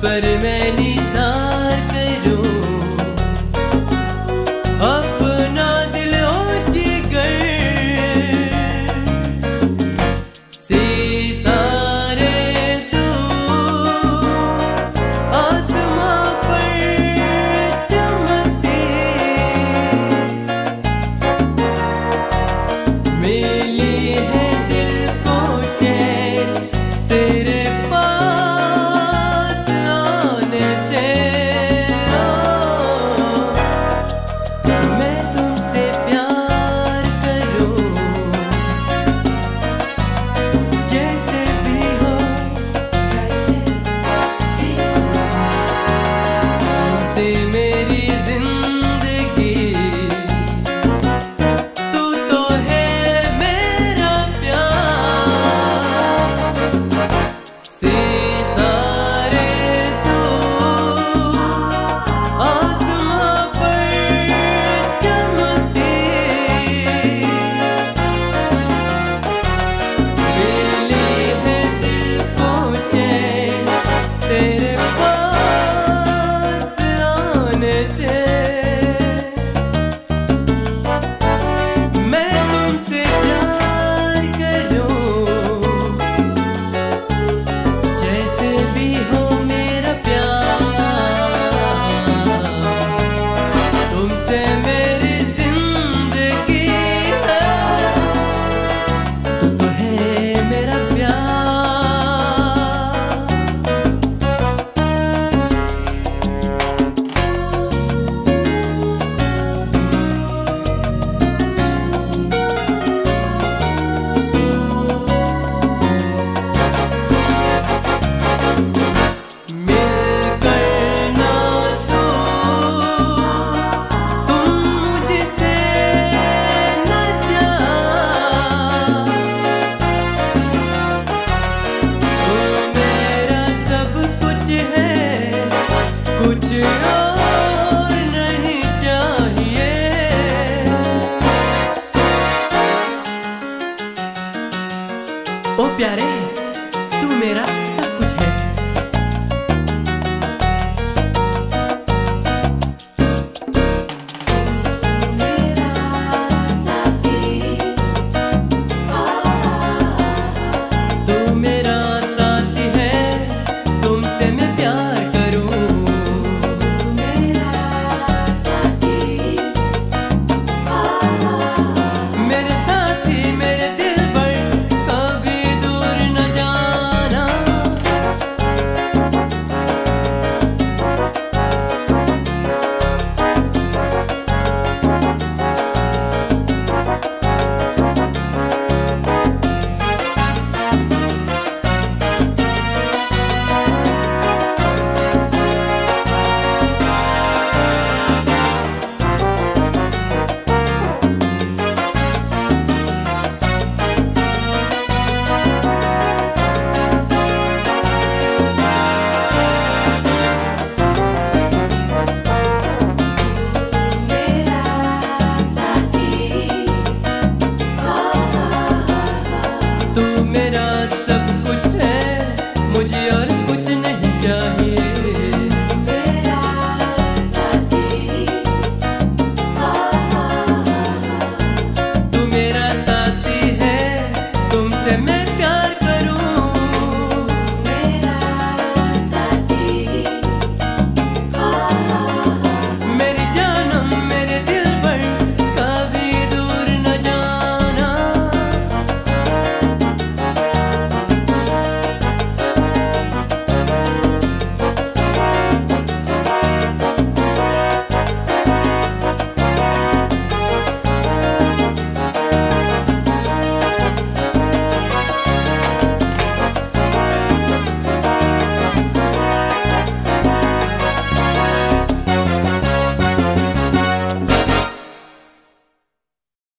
पर मैं निसार करूं अपना दिल हो जिगर। सितारे तू आसमां पर चमकते, मिली है दिल को चैन तेरे पास आने से। मैं तुमसे प्यार करूं जैसे भी हो, तुमसे मेरी जिंदगी, तू तो है मेरा प्यार। सितारे तू आसमां पर चमकते, मिली है दिल को चैन तेरे पास आने से। मैं तुमसे प्यार करूं जैसे भी हो मेरा प्यार, तुमसे मेरी जिंदगी है, तू तो है मेरा प्यार। मिलकर ना तो तुम मुझसे न जा, तू मेरा सब कुछ है, कुछ और नहीं चाहिए। ओ प्यारे, तू मेरा सब कुछ है। तू मेरा साथी है, तुमसे मैं प्यार करूं। मेरे साथी मेरे दिल पर कभी दूर न जाना। तू मेरा सब कुछ है, मुझे